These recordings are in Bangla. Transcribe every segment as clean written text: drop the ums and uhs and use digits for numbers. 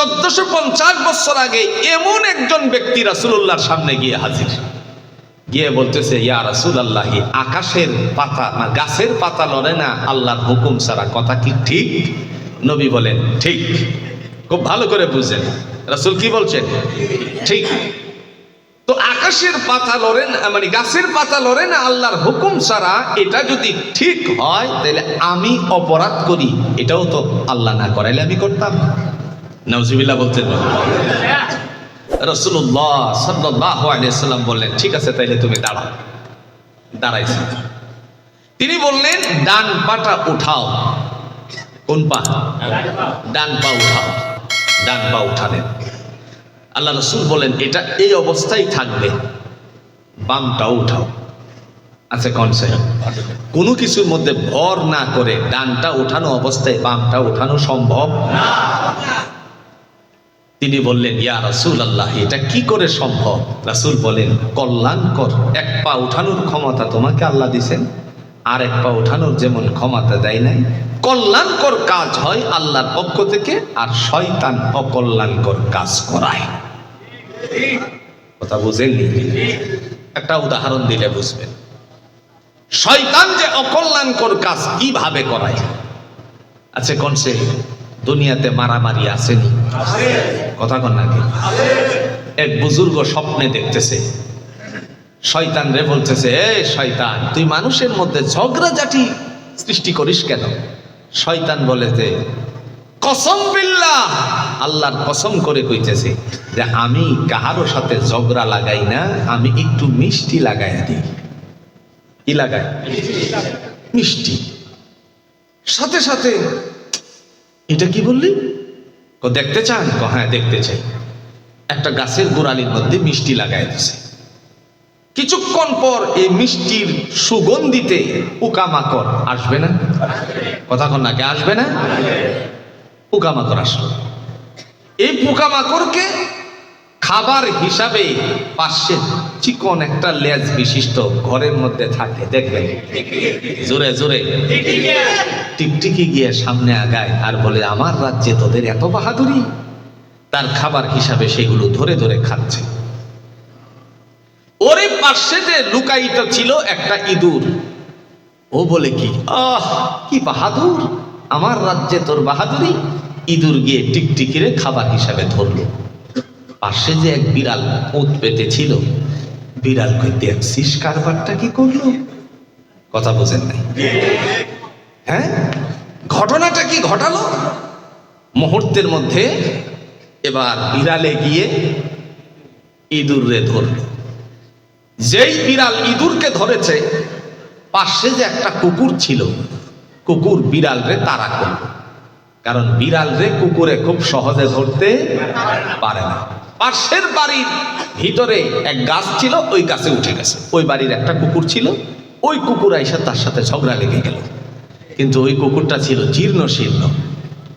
1450 বছর আগে এমন একজন ব্যক্তি রাসূলুল্লাহর সামনে গিয়ে হাজির, গিয়ে বলতেছে, ইয়া রাসূলুল্লাহ, আকাশের পাতা না গাছের পাতা লড়ে না আল্লাহর হুকুম ছাড়া, কথা কি ঠিক? নবী বলেন, ঠিক। খুব ভালো করে বুঝেন রাসূল কি বলছেন, ঠিক। তো আকাশের পাতা লড়ে না, মানে গাছের পাতা লড়ে না আল্লাহর হুকুম ছাড়া, এটা যদি ঠিক হয় তাহলে আমি অপরাধ করি, এটাও তো আল্লাহ না করাইলে আমি করতাম। নাউজুবিল্লাহ বলতেন। রাসূলুল্লাহ সাল্লাল্লাহু আলাইহি সাল্লাম বললেন, ঠিক আছে তাইলে তুমি দাঁড়াও। দাঁড়াইছে। তিনি বললেন, ডান পাটা উঠাও। কোন পা? ডান পা উঠাও। ডান পা উঠালেন। আল্লাহ রাসূল বলেন, এটা এই অবস্থায় থাকবে, বামটাও উঠাও। আচ্ছা, কনসেপ্ট কোনো কিছুর মধ্যে ভর না করে ডানটা উঠানো অবস্থায় বামটা উঠানো সম্ভব না। তিনি বললেন, ইয়া রাসূলুল্লাহ, এটা কি করে সম্ভব? রাসূল বলেন, কল্যাণকর এক পা উঠানোর ক্ষমতা তোমাকে আল্লাহ দিয়েছেন, আর এক পা উঠানোর যেমন ক্ষমতা দেয় নাই। কল্যাণকর কাজ হয় আল্লাহর পক্ষ থেকে, আর শয়তান অকল্যাণকর কাজ করায়। কথা বুঝেননি? একটা উদাহরণ দিলে বুঝবেন। শয়তান যে অকল্যাণকর কাজ কিভাবে করায়। আচ্ছা, কোনসে দুনিয়াতে মারামারি আসেনি? কথা কন নাকি? এক বুজুর্গ স্বপ্নে দেখতেছে, শয়তান রে বলতেছে, এ শয়তান, তুই মানুষের মধ্যে ঝগড়াঝাটি সৃষ্টি করিস কেন? শয়তান বলে যে, কসম বিল্লাহ, আল্লাহর কসম করে কইতেছে যে আমি কাহারো সাথে ঝগড়া লাগাই না, আমি একটু মিষ্টি লাগাই দিই। কি লাগাই? মিষ্টি। সাথে সাথে, এটা কি বললি? দেখতে চান? হ্যাঁ দেখতে চাই। একটা গাছের গোড়ালির মধ্যে মিষ্টি লাগাই দিছে। কিছুক্ষণ পর এই মিষ্টির সুগন্ধিতে পোকামাকড় আসবে না? কথা কন নাকি? আসবে না? পোকামাকড় আসলো। এই পোকামাকড়কে খাবার হিসাবে পাশে চিকন একটা লেজ বিশিষ্ট ঘরের মধ্যে থাকে, দেখবেন জোরে জোরে টিকটিকি গিয়ে সামনে আগায় আর বলে, আমার রাজ্যে তোদের এত বাহাদুরি। তার খাবার হিসাবে সেগুলো ধরে ধরে খাচ্ছে। ওরে পাশে যে লুকায়িত ছিল একটা ইঁদুর, ও বলে কি, আহ কি বাহাদুর, আমার রাজ্যে তোর বাহাদুরি। ইঁদুর গিয়ে টিকটিকিরে খাবার হিসাবে ধরলো। পাশে যে এক বিড়াল ওঁত পেতে ছিল, বিড়াল কই, দেখছিস কারবারটা কি করলো? কথা বোঝেন নাই? হ্যাঁ, ঘটনাটা কি ঘটালো? মুহূর্তের মধ্যে এবার বিড়ালে গিয়ে ইঁদুরে ধরলো। যেই বিড়াল ইঁদুরকে ধরেছে, পাশে যে একটা কুকুর ছিল, কুকুর বিড়াল রে তাড়া করলো। কারণ বিড়াল রে কুকুরে খুব সহজে ধরতে পারে না। পাশের বাড়ির ভিতরে এক গাছ ছিল, ওই গাছে উঠে গেছে। ওই বাড়ির একটা কুকুর ছিল, ওই কুকুর আইসা তার সাথে ঝগড়া লেগে গেল। কিন্তু ওই কুকুরটা ছিল জীর্ণ শীর্ণ,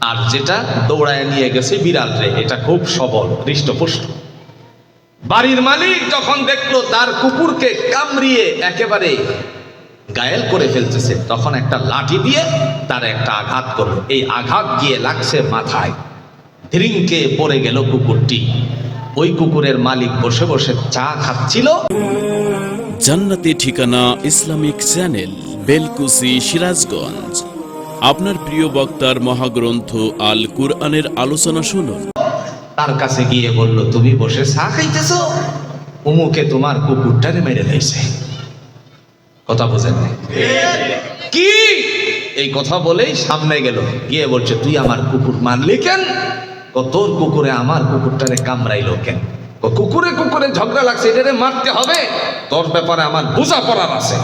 আর যেটা দৌড়ায় নিয়ে গেছে বিড়াল রে, এটা খুব সবল হৃষ্টপুষ্ট। বাড়ির মালিক যখন দেখলো তার কুকুরকে কামড়িয়ে একেবারে ঘায়েল করে ফেলতেছে, তখন একটা লাঠি দিয়ে তার একটা আঘাত করলো। এই আঘাত গিয়ে লাগছে মাথায়, ধৃঙ্কে পড়ে গেল কুকুরটি। ওই কুকুরের মালিক বসে বসে চা খাচ্ছিল। জান্নাতি ঠিকানা ইসলামিক চ্যানেল, বেলকুসি, সিরাজগঞ্জ। আপনার প্রিয় বক্তার মহাগ্রন্থ আল কুরআনের আলোচনা শুনুন। তার কাছে গিয়ে বলল, তুমি বসে চা খাইতেছো, উমুকে তোমার কুকুরটারে মেরে দিয়েছে। কথা বোঝেন না কি? এই কথা বলেই সামনে গেল, গিয়ে বলছে, তুই আমার কুকুর মারলি কেন? তোর কুকুরে আমার কুকুরটারে কামড়াইলো কেন? কুকুরে কুকুরে ঝগড়া লাগছে, এটারে মারতে হবে, তোর ব্যাপারে আমার বোঝা পড়ার আছে।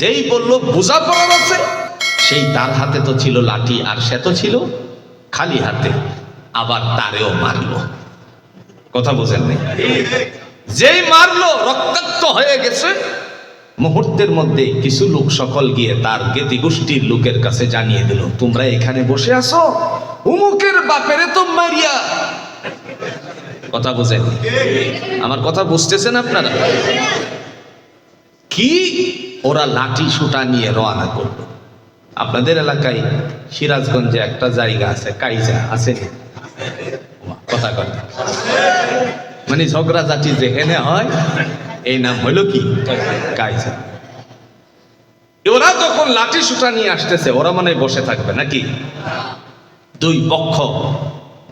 যেই বললো বোঝা পড়ার আছে, সেই তার হাতে তো ছিল লাঠি, আর সে তো ছিল খালি হাতে, আবার তারেও মারলো। কথা বোঝেন নাই? যেই মারলো, রক্তাক্ত হয়ে গেছে। মুহূর্তের মধ্যে কিছু লোক সকল গিয়ে তার জ্ঞাতি গোষ্ঠীর লোকের কাছে জানিয়ে দিল, তোমরা এখানে বসে আছো, উমুকের বাপেরে তো মারিয়া। কথা বুঝেন? আমার কথা বুঝতেছেন আপনারা? কি ওরা লাঠি সুটা নিয়ে রওনা করলো। আপনাদের এলাকায় সিরাজগঞ্জে একটা জায়গা আছে, কাইজা আছে, কথা কথা মানে ঝগড়াঝাটি যেখানে হয় এই নাম হইল কি কায়দা। ওরা যখন লাঠি সুটা নিয়ে আসতেছে ওরা মানে বসে থাকবে নাকি? দুই পক্ষ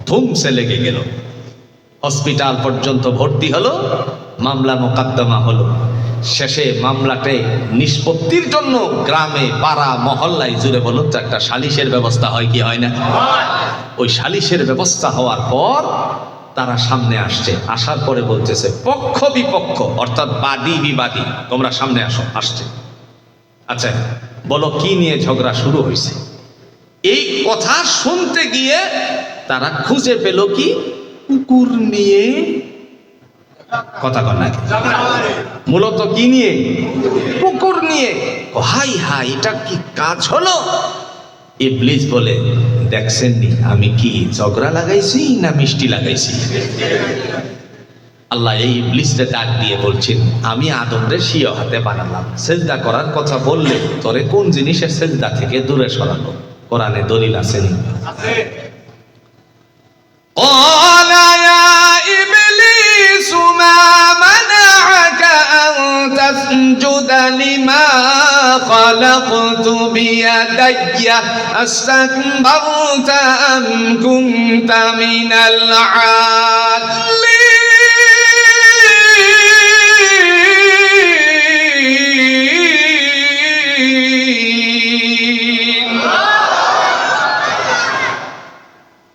ধুমসে লেগে গেল, হসপিটাল পর্যন্ত ভর্তি হলো, মামলা মোকদ্দমা হলো। শেষে মামলাতে নিষ্পত্তির জন্য গ্রামে পাড়া মহল্লায় জুড়ে বলুন তো একটা সালিশের ব্যবস্থা হয় কি হয় না? ওই সালিশের ব্যবস্থা হওয়ার পর তারা সামনে আসছে, আসার পরে বলতেছে পক্ষ বিপক্ষ অর্থাৎ বাদী বিবাদী তোমরা সামনে আসো। আসছে, আচ্ছা বলো কি নিয়ে ঝগড়া শুরু হয়েছে? এই কথা শুনতে গিয়ে তারা খুঁজে পেল কি কুকুর নিয়ে কথা কর না, মূলত কি নিয়ে? কুকুর নিয়ে। হাই হাই, এটা কি কাজ হলো? ইবলিস বলে দেখছেননি আমি কি ঝগড়া লাগাইছি না মিষ্টি লাগাইছি? আল্লাহ এই ইবলিসকে ডাক দিয়ে বলছেন আমি আদমরে স্বীয় হাতে বানালাম, সেজদা করার কথা বললে তোরে কোন জিনিসের সেজদা থেকে দূরে সরালো? কোরআনে দলিল আছে নি? قال يا إبليس ما منعك أن تسجد لما خلقت بيدي أستكبرت أم كنت من العالين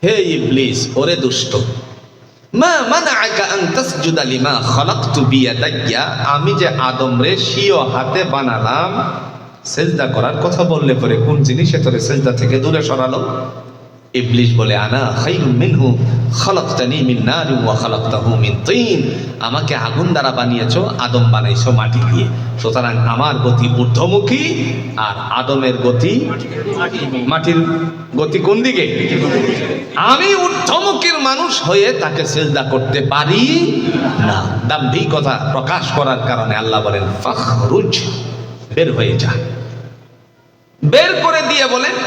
হে ইবলিস, ওরে দুষ্ট, মা মানাআকা আন তাসজুদা লিমা খালাকতু বিয়াদাইয়া, আমি যে আদমরে স্বীয় হাতে বানালাম সেজদা করার কথা বললে পরে কোন জিনিসে তোরে সেজদা থেকে দূরে সরালো? ইবলিস বলে আনা খায়রুম মিনহু খালাকতানি মিন নারিন ওয়া খালাকতাহু মিন তিন, আমাকে আগুন দ্বারা বানিয়েছো, আদম বানাইছো মাটি দিয়ে, সুতরাং আমার গতি ঊর্ধ্বমুখী আর আদমের গতি মাটির গতি কোন দিকে? আমি ঊর্ধ্বমুখীর মানুষ হয়ে তাকে সেজদা করতে পারি না। দাম্ভিকতা প্রকাশ করার কারণে আল্লাহ বলেন ফাখরুজ, বের হয়ে যা। বের করে দিয়ে বলেন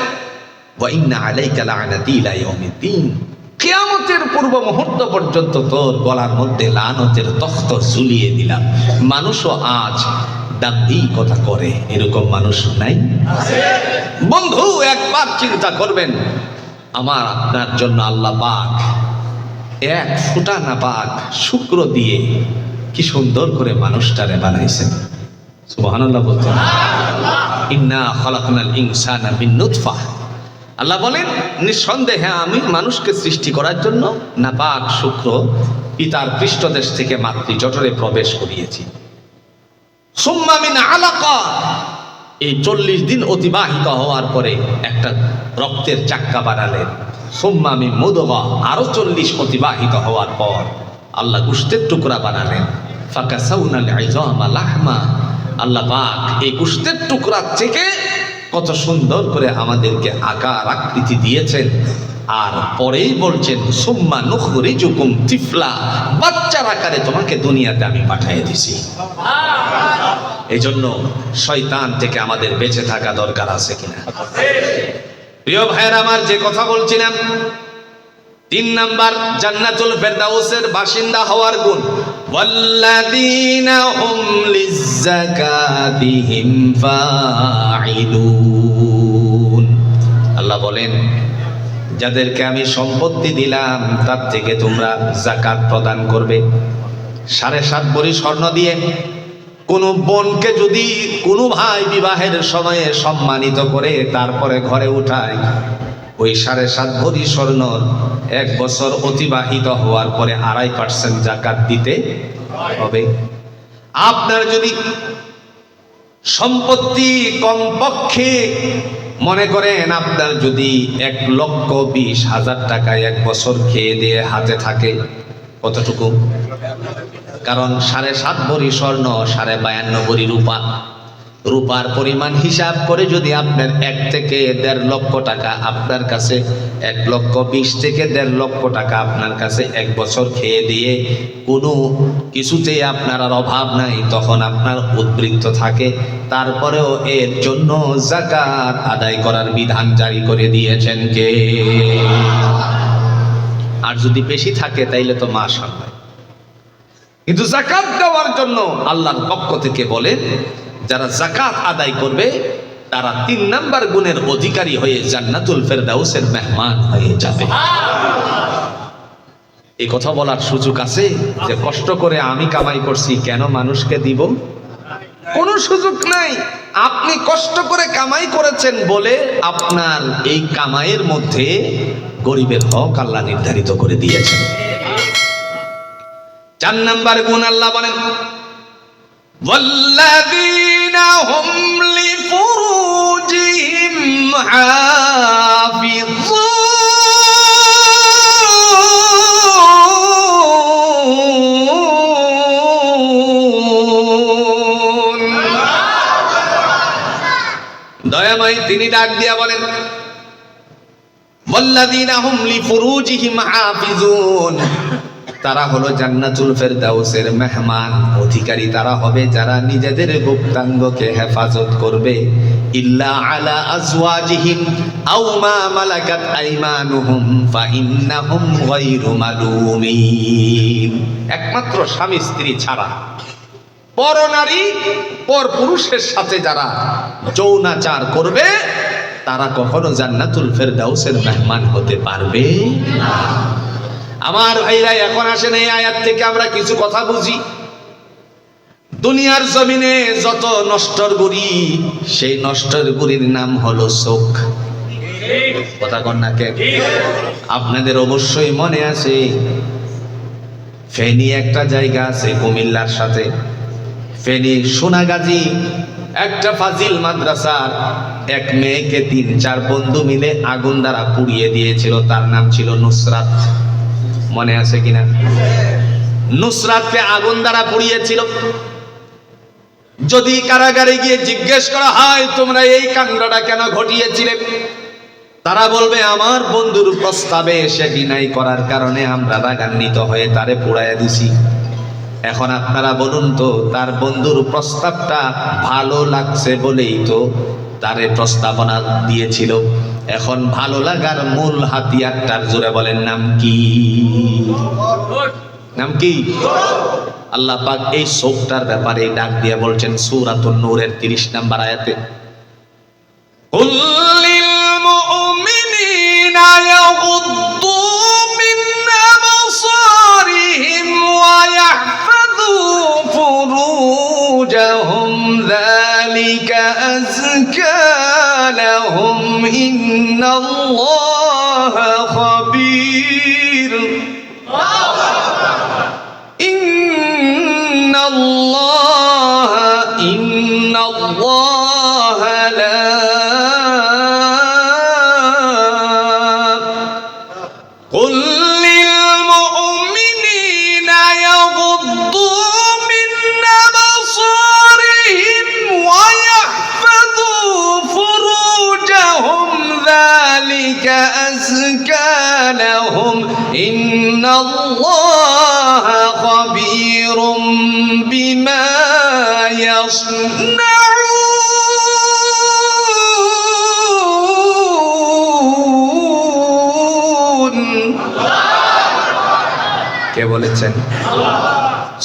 ওয়া ইন্না আলাইকা লা'নাতি ইলা ইয়াউমিদ্দিন, কিয়ামতের পূর্ব মুহূর্ত পর্যন্ত তোর গলার মধ্যে লানতের তখ্ত ঝুলিয়ে দিলাম। মানুষও আজ দাম্ভিকতা করে, এরকম মানুষ নাই? বন্ধু একবার চিন্তা করবেন, আমার আপনার জন্য আল্লাহ পাক এক ফুটা না পাক শুক্র দিয়ে কি সুন্দর করে মানুষটারে বানাইছেন। সুবহানাল্লাহ বলতেন, ইন্না খালাকনাল ইনসানা মিন নুতফা। আল্লাহ বলেন নিঃসন্দেহে আমি মানুষকে সৃষ্টি করার জন্য নাপাক শুক্র পিতার পৃষ্ঠদেশ থেকে মাতৃ জঠরে প্রবেশ করিয়েছি। সুম্মা মিন আলাকা, এই 40 দিন অতিবাহিত হওয়ার পরে একটা রক্তের চাক্কা বানালেন। সুম্মা মিন মুদগা, আরো 40 অতিবাহিত হওয়ার পর আল্লাহ গোশতের টুকরা বানালেন। ফাকাসাউনাল ইজামা লাহমা, আল্লাহ পাক এই গোশতের টুকরা থেকে কত সুন্দর করে আমাদেরকে আকার আকৃতি দিয়েছেন। আর পরেই বলছেন সুম্মা নুখরিজুকুম তিফলা, বাচ্চার আকারে তোমাকে দুনিয়াতে আমি পাঠিয়ে দিছি। এই জন্য শয়তান থেকে আমাদের বেঁচে থাকা দরকার আছে কিনা? প্রিয় ভাইয়ের আমার, যে কথা বলছিলাম 3 নাম্বার জান্নাতুল ফেরদাউসের বাসিন্দা হওয়ার গুণ, ওয়াল্লাযীনা হুম লিয-যাকাতিহিম ফাঈলুন। আল্লাহ বলেন যাদেরকে আমি সম্পত্তি দিলাম তার থেকে তোমরা যাকাত প্রদান করবে। 7.5 ভরি স্বর্ণ দিয়ে কোনো বোনকে যদি কোনো ভাই বিবাহের সময়ে সম্মানিত করে তারপরে ঘরে উঠায়, ওই 7.5 ভরি স্বর্ণর 1 বছর অতিবাহিত হওয়ার পরে 2.5% যাকাত দিতে হবে। আপনার যদি সম্পত্তি কমপক্ষে মনে করেন আপনার যদি 1,20,000 টাকা 1 বছর খেয়ে দিয়ে হাতে থাকে, কতটুকু? কারণ 7.5 ভরি স্বর্ণ 52.5 ভরি রূপা, রূপার পরিমাণ হিসাব করে যদি আপনার 1 থেকে 1.5 লক্ষ টাকা আপনার কাছে, 1,20,000 থেকে 1.5 লক্ষ টাকা আপনার কাছে 1 বছর খেয়ে দিয়ে কোনো কিছুতেই আপনার আর অভাব নাই, তখন আপনার উদ্বৃত্ত থাকে, তারপরেও এর জন্য যাকাত আদায় করার বিধান জারি করে দিয়েছেন কে? আর যদি বেশি থাকে তাইলে তো মাশাআল্লাহ। কিন্তু যাকাত দেওয়ার জন্য আল্লাহর পক্ষ থেকে বলেন যারা যাকাত আদায় করবে তারা 3 নাম্বার গুণের অধিকারী হয়ে জান্নাতুল ফেরদাউসের মেহমান হয়ে যাবে। এই কথা বলার সুযোগ আছে যে কষ্ট করে আমি কামাই করছি কেন মানুষকে দিব? কোনো সুযোগ নাই। আপনি কষ্ট করে কামাই করেছেন বলে আপনার এই কামাইয়ের মধ্যে গরিবের হক আল্লাহ নির্ধারিত করে দিয়েছেন। 4 নাম্বার গুণ আল্লাহ বলেন ওয়াল্লাযীনা হুম লিফুরুজিহিম হাফিযুন দয়াময় তিনি ডাক দিয়া বলেন ওয়াল্লাযীনা হুম লিফুরুজিহিম হাফিযুন, তারা হলো জান্নাতুল ফেরদাউসের মেহমান অধিকারী। তারা হবে যারা নিজেদের গুপ্তাঙ্গকে হেফাজত করবে। ইল্লা আলা আজওয়াজিহিম আও মা মালাকাত আইমানুহুম ফাইন্নাহুম গায়রু মালুমিন, একমাত্র স্বামী স্ত্রী ছাড়া পর নারী পর পুরুষের সাথে যারা যৌনাচার করবে তারা কখনো জান্নাতুল ফেরদাউসের মেহমান হতে পারবে না। আমার ভাইরা এখন আসেন এই আয়াত থেকে আমরা কিছু কথা বুঝি। দুনিয়ার জমিনে যত নষ্টর গুড়ি, সেই নষ্টর গুড়ির নাম হলো চোখ। কথা কন না কে? আপনাদের অবশ্যই মনে আছে ফেনী একটা জায়গা আছে কুমিল্লার সাথে, ফেনী সোনাগাজী একটা ফাজিল মাদ্রাসার এক মেয়েকে 3-4 বন্ধু মিলে আগুন দ্বারা পুড়িয়ে দিয়েছিল। তার নাম ছিল নুসরাত। মনে আছে কিনা? নুসরাতকে আগুন দ্বারা পুড়িয়েছিল। যদি কারাগারে গিয়ে জিজ্ঞেস করা হয় তোমরা এই কাণ্ডটা কেন ঘটিয়েছিলে, তারা বলবে আমার বন্ধুর প্রস্তাবে সে ডিনাই করার কারণে আমরা রাগান্বিত হয়ে তারে পুড়াইয়া দিছি। এখন আপনারা বলুন তো, তার বন্ধুর প্রস্তাবটা ভালো লাগছে বলেই তো তারে প্রস্তাবনা দিয়েছিল। এখন ভালো লাগার মূল হাতিয়ারটার জোরে বলেন নাম কি? নাম কি? আল্লাহ পাক এই শোকটার ব্যাপারে ডাক দিয়ে বলছেন সূরাতুন নূরের 30 নম্বর আয়াতে, কুল লিল মুমিনিনা ইয়াগুদ্দু মিন আবসারিহিম ওয়া ইয়াহফাযু ফুরুজাহুম যালিকা আযকা লাহুম ইন্নাল্লাহা খাবীর ইন্নাল্লাহা লা কুল লিল মুমিনিনা ইয়াগুদ্দু মিন আবসারিহিম ওয়া ইয়াহফাযু ফুরুজাহুম যালিকা আযকা লাহুম ইন্নাল্লাহা খাবীরুম বিমা ইয়াসনাউন। কে বলেছেন?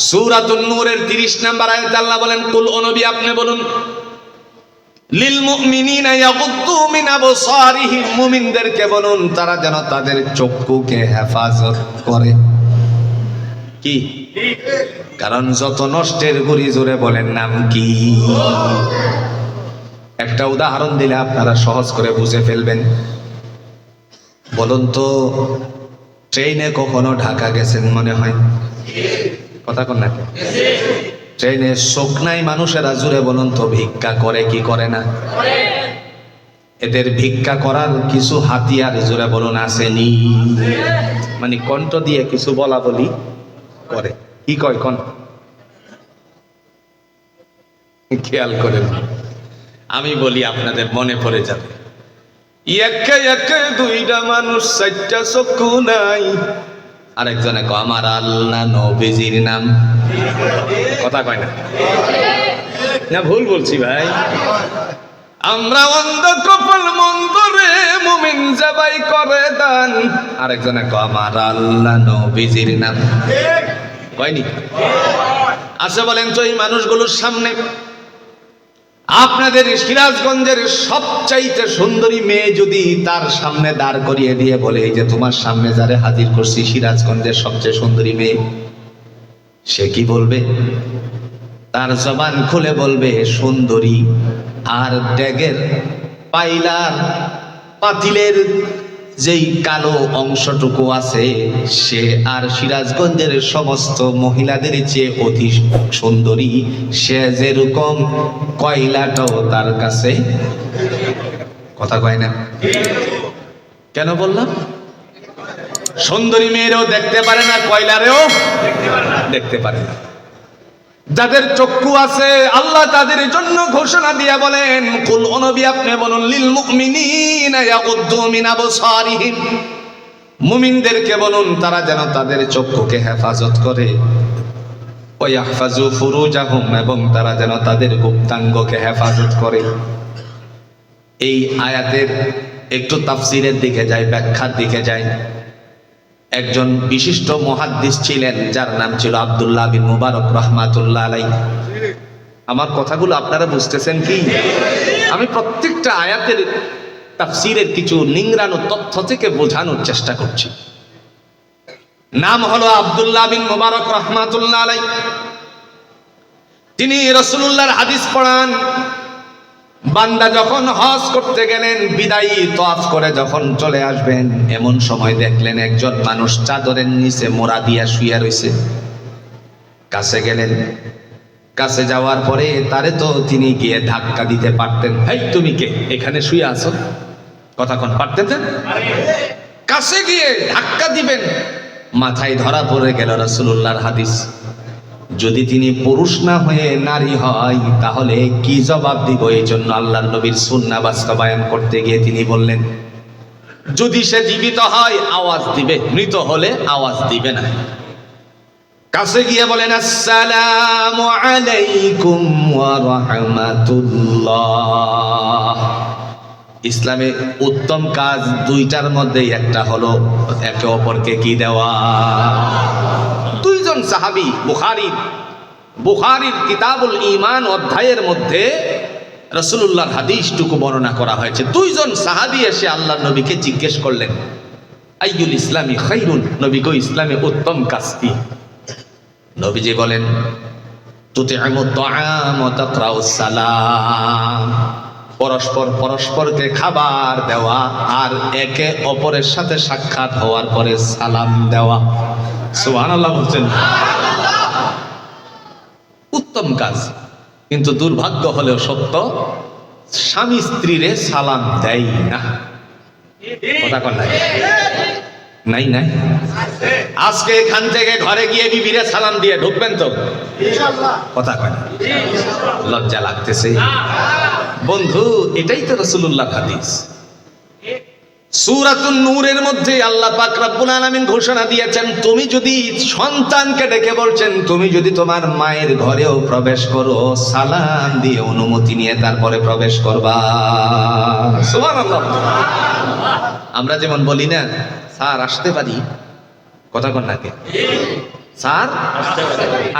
সূরাতুন নূরের 30 নম্বর আয়াতে আল্লাহ বলেন কুল ও নবী আপনি বলুন লিল মুমিনিনা ইয়াগুদ্দু মিন আবসারিহিম, মুমিনদেরকে বলুন তারা যেন তাদের চক্ষুকে হেফাজত করে। কি? কারণ যত নষ্টের গুড়ি জোরে বলেন নাম কি? একটা উদাহরণ দিলে আপনারা সহজ করে বুঝে ফেলবেন। বলুন তো ট্রেনে কখনো ঢাকা গেছেন মনে হয়? কথা কন না? ট্রেনে শোক নাই মানুষেরা জুড়ে বলুন তো ভিক্ষা করে কি করে না? এদের ভিক্ষা করার কিছু হাতিয়ার জুড়ে বলুন আসেনি? মানে কণ্ঠ দিয়ে কিছু বলা বলি করে। কি কয় কোন? খেয়াল করেন, আমি বলি আপনাদের মনে পড়ে যাবে। একে একে 2টা মানুষ 4টা চক্ষু নাই। আরেকজনে কয় আমার আল্লাহ নবীজির নাম। কথা কয় না? না ভুল বলছি ভাই? আমরা অন্ধ কপাল মন্দ রে মুমিন জবাই করে দান। আরেকজনে কয় আমার আল্লাহ নবীজির নাম কয়নি? আচ্ছা বলেন তো এই মানুষগুলোর সামনে আপনাদের সিরাজগঞ্জের সবচাইতে সুন্দরী মেয়ে যদি তার সামনে দাঁড় করিয়ে দিয়ে বলে এই যে তোমার সামনে যারে হাজির করছি সিরাজগঞ্জের সবচেয়ে সুন্দরী মেয়ে, সে কি বলবে? তার জবান খুলে বলবে সুন্দরী। আর ড্যাগের পাইলার পাতিলের যেই কালো অংশটুকু আছে সে আর সিরাজগঞ্জের সমস্ত মহিলাদের চেয়ে অতি সুন্দরী। সে যেরকম কয়লাটাও তার কাছে। কথা কয় না? কেন বললাম? সুন্দরী মেয়েরও দেখতে পারে না, কয়লারেও দেখতে পারে না। যাদের চক্ষু আছে আল্লাহ তাদের জন্য ঘোষণা দিয়ে বলেন, কুল ও নবী আপনি বলুন, লিল মুমিনিনা ইয়াগুদ্দু মিন আবসারিহিম, মুমিনদেরকে বলুন তারা যেন তাদের চক্ষুকে হেফাজত করে, ওয়া ইয়াহফাজু ফুরুজাহুম, এবং তারা যেন তাদের গুপ্তাঙ্গকে হেফাজত করে। এই আয়াতের একটু তাফসীরের দিকে যায়, ব্যাখ্যার দিকে যায়। একজন বিশিষ্ট মুহাদ্দিস ছিলেন যার নাম ছিল আব্দুল্লাহ বিন মুবারক রাহমাতুল্লাহ আলাইহি। আমার কথাগুলো আপনারা বুঝতেছেন কি? আমি প্রত্যেকটা আয়াতের তাফসীরের কিছু নিংড়ানো তথ্য থেকে বোঝানোর চেষ্টা করছি। নাম হলো আব্দুল্লাহ বিন মুবারক রাহমাতুল্লাহ আলাইহি। তিনি রাসূলুল্লাহর হাদিস পড়ান। বান্দা যখন হজ করতে গেলেন, বিদায়ী তওয়াফ করে যখন চলে আসবেন, এমন সময় দেখলেন একজন মানুষ চাদরের নিচে মোড়া দিয়া শুয়ে রয়েছে। কাছে গেলেন, কাছে যাওয়ার পরে তারে তো তিনি গিয়ে ধাক্কা দিতে পারতেন, হেই তুমি কে, এখানে শুয়ে আছো? কথা কোন পারতেন না? কাছে গিয়ে ধাক্কা দিবেন, মাথায় ধরা পড়ে গেল রাসূলুল্লাহর হাদিস। যদি তিনি পুরুষ না হয়ে নারী হয় তাহলে কি জবাব দিব? এই জন্য আল্লাহর নবীর সুন্নাহ বাস্তবায়ন করতে গিয়ে তিনি বললেন, যদি সে জীবিত হয় আওয়াজ দিবে, মৃত হলে আওয়াজ দিবে না। কাছে গিয়ে বলেন, আসসালামু আলাইকুম ওয়া রাহমাতুল্লাহ। ইসলামে উত্তম কাজ দুইটার মধ্যে একটা হলো একে অপরকে কি দেওয়া। দুইজন সাহাবী বুখারীর কিতাবুল ঈমান অধ্যায়ের মধ্যে রাসূলুল্লাহর হাদিসটুকু বর্ণনা করা হয়েছে। দুইজন সাহাবী এসে আল্লাহর নবীকে জিজ্ঞেস করলেন, আইয়ুল ইসলামি খায়রুন, নবী গো ইসলামে উত্তম কাজ কি? নবীজি বলেন, তুতি'মুত তাআম ওয়া তাকরাউস সালাম, পরস্পরকে খাবার দেওয়া আর একে অপরের সাথে সাক্ষাৎ হওয়ার পরে সালাম দেওয়া। সুবহানাল্লাহ বলছেন। উত্তম কাজ, কিন্তু দুর্ভাগ্য হলেও সত্য, স্বামী স্ত্রীরে সালাম দেয় না। কথা কন নাই? নাই। আজকে এখান থেকে ঘরে গিয়ে বিবিরে সালাম দিয়ে ঢুকবেন তো? কথা কন, লজ্জা লাগতেছে বন্ধু। এটাই তো রাসূলুল্লাহর হাদিস। সূরাতুন নূরের মধ্যে আল্লাহ পাক রব্বুল আলামিন ঘোষণা দিয়েছেন, তুমি যদি সন্তানকে ডেকে বলছেন, তুমি যদি তোমার মায়ের ঘরেও প্রবেশ করো, সালাম দিয়ে অনুমতি নিয়ে তারপরে প্রবেশ করবা। সুবহানাল্লাহ। আমরা যেমন বলি না, স্যার আসতে পারি? কথা কন নাকি? স্যার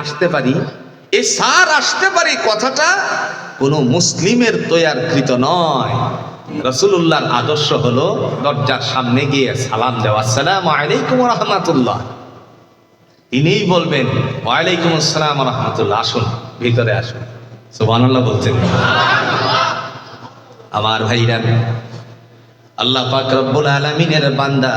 আসতে পারি। এই স্যার আসতে পারি কথাটা কোনো মুসলিমের তৈয়ারকৃত নয়। রাসূলুল্লাহর আদর্শ হলো দরজার সামনে গিয়ে সালাম দেওয়া, আসসালামু আলাইকুম ওয়া রাহমাতুল্লাহ। তিনিই বলবেন, ওয়া আলাইকুম আসসালাম ওয়া রাহমাতুল্লাহ, আসুন ভিতরে আসুন। সুবহানাল্লাহ বলছেন। আমার ভাইরা, আল্লাহ পাক রব্বুল আলামিনের বান্দা